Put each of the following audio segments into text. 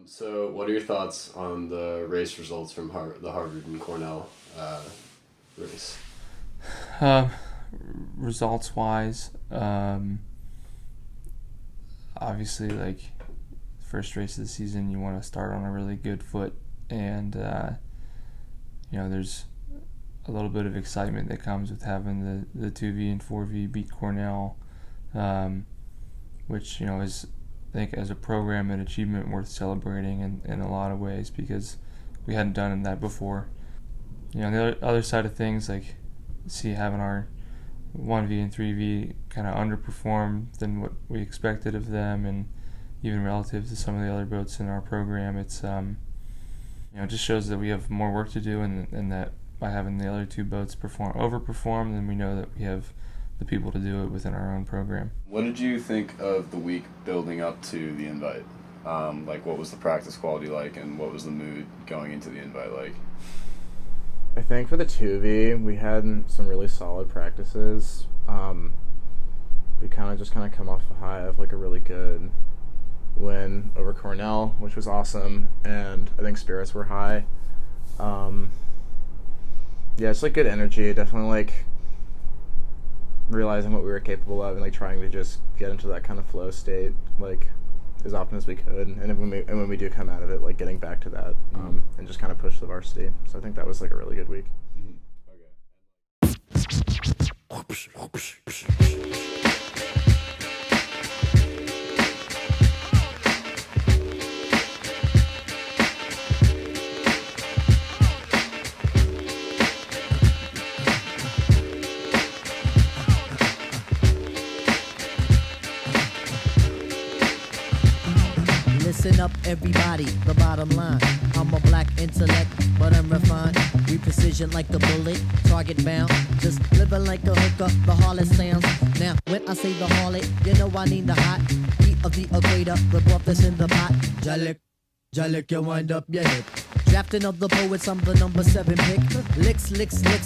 So, what are your thoughts on the race results from the Harvard and Cornell race? Results wise, obviously, like, first race of the season, you want to start on a really good foot, and there's a little bit of excitement that comes with having the 2V and 4V beat Cornell, which is, I think, as a program, an achievement worth celebrating in a lot of ways, because we hadn't done that before. The other side of things, like, having our 1V and 3V kind of underperform than what we expected of them, and even relative to some of the other boats in our program, it's it just shows that we have more work to do, and that by having the other two boats overperform, then we know that we have the people to do it within our own program. What did you think of the week building up to the invite? What was the practice quality like, and what was the mood going into the invite like? I think for the 2V, we had some really solid practices. We kind of come off the high of like a really good win over Cornell, which was awesome, and I think spirits were high. It's like good energy, definitely like realizing what we were capable of and like trying to just get into that kind of flow state like as often as we could, and when we do come out of it, like getting back to that, and just kind of push the varsity. So I think that was like a really good week. Listen up, everybody, the bottom line. I'm a black intellect, but I'm refined. We precision like a bullet, target bound. Just living like a hooker, the harlot sounds. Now, when I say the harlot, you know I need the hot heat of the equator, the broth that's in the pot. Jalik, you wind up your hip. Drafting of the poets, I'm the number 7 pick. Licks,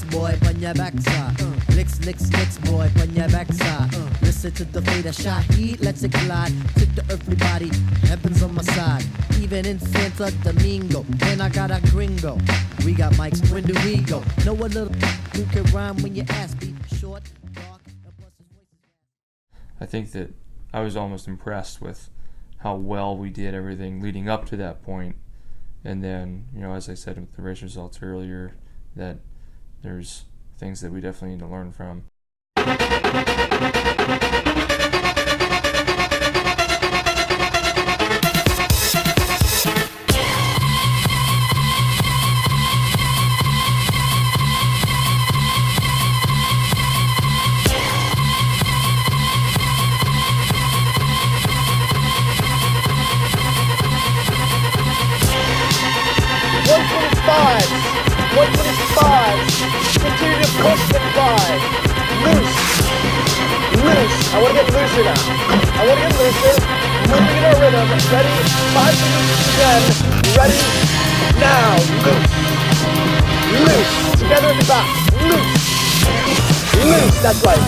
boy, on your backside. Licks, boy, on your backside. Listen to the fader shot, heat, let's it glide. Tip the earthly body, heaven's on my side. Even in Santo Domingo, and I got a gringo. We got mics, when do we go? Know a little who can rhyme when your ass be short, dark, and plus his voice is... I think that I was almost impressed with how well we did everything leading up to that point. And then, as I said with the race results earlier, that there's things that we definitely need to learn from. Continue to push the five. Loose. I want to get looser now. I want to get looser. Moving in our rhythm. Ready? 5 seconds again. Ready? Now. Loose. Together at the back. Loose. That's right.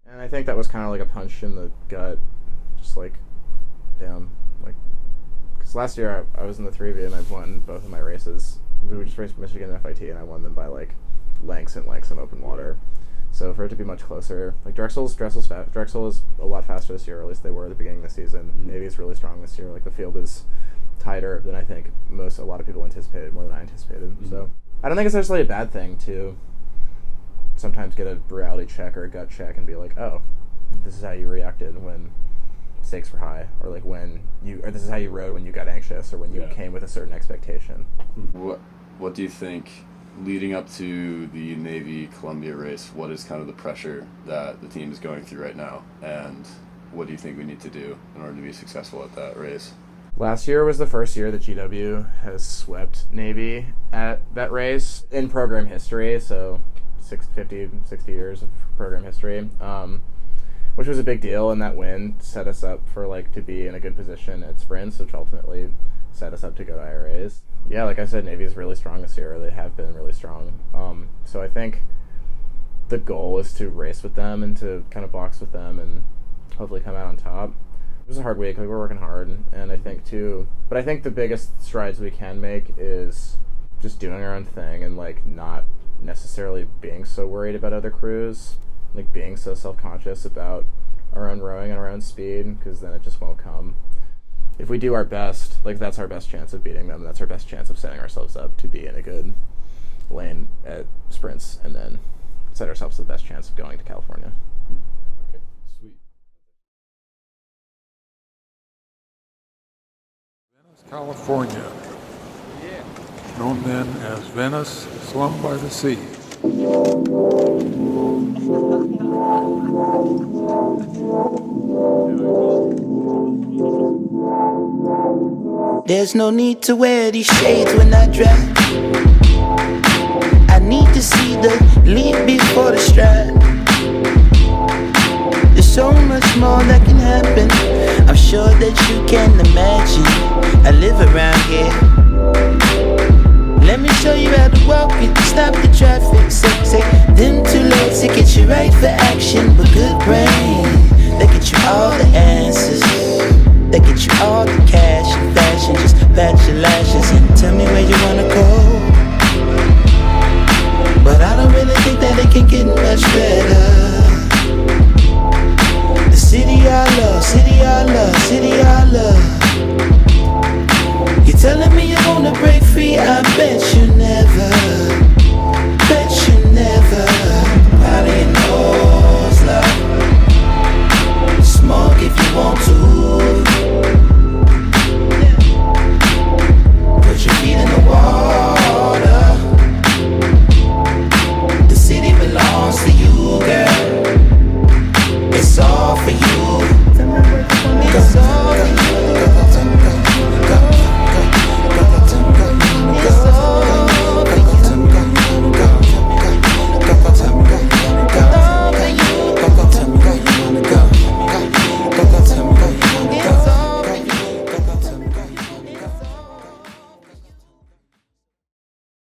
And I think that was kind of like a punch in the gut, just like, damn, like, because So last year I was in the 3V and I've won both of my races. We just raced Michigan and FIT and I won them by like lengths and open water. So for it to be much closer, like Drexel is a lot faster this year, or at least they were at the beginning of the season. Navy is really strong this year. Like the field is tighter than I think a lot of people anticipated, more than I anticipated. So I don't think it's necessarily a bad thing to sometimes get a reality check or a gut check and be like, oh, this is how you reacted when stakes were high, or like or this is how you rode when you got anxious, or when you came with a certain expectation. What do you think leading up to the Navy Columbia race? What is kind of the pressure that the team is going through right now, and what do you think we need to do in order to be successful at that race? Last year was the first year that GW has swept Navy at that race in program history, so 60 years of program history, which was a big deal, and that win set us up for to be in a good position at sprints, which ultimately set us up to go to IRAs. Yeah, like I said, Navy is really strong this year. They have been really strong. So I think the goal is to race with them and to kind of box with them and hopefully come out on top. It was a hard week. We're working hard, and I think but I think the biggest strides we can make is just doing our own thing and not necessarily being so worried about other crews, being so self-conscious about our own rowing and our own speed, because then it just won't come. If we do our best, that's our best chance of beating them. That's our best chance of setting ourselves up to be in a good lane at sprints, and then set ourselves the best chance of going to California. Okay, sweet. Venice, California. Known then as Venice, slum by the sea. There's no need to wear these shades when I drive. I need to see the leap before the stride. There's so much more that can happen. I'm sure that you can imagine. I live around here. Let me show you how to walk it, stop the traffic. Say, them two legs to get you right for action. But good brain, they get you all the answers. They get you all the cash and fashion. Just pat your lashes and tell me where you wanna go. But I don't really think that it can get much better. The city I love, city I love, city I love. You're telling me you wanna break free, I bet you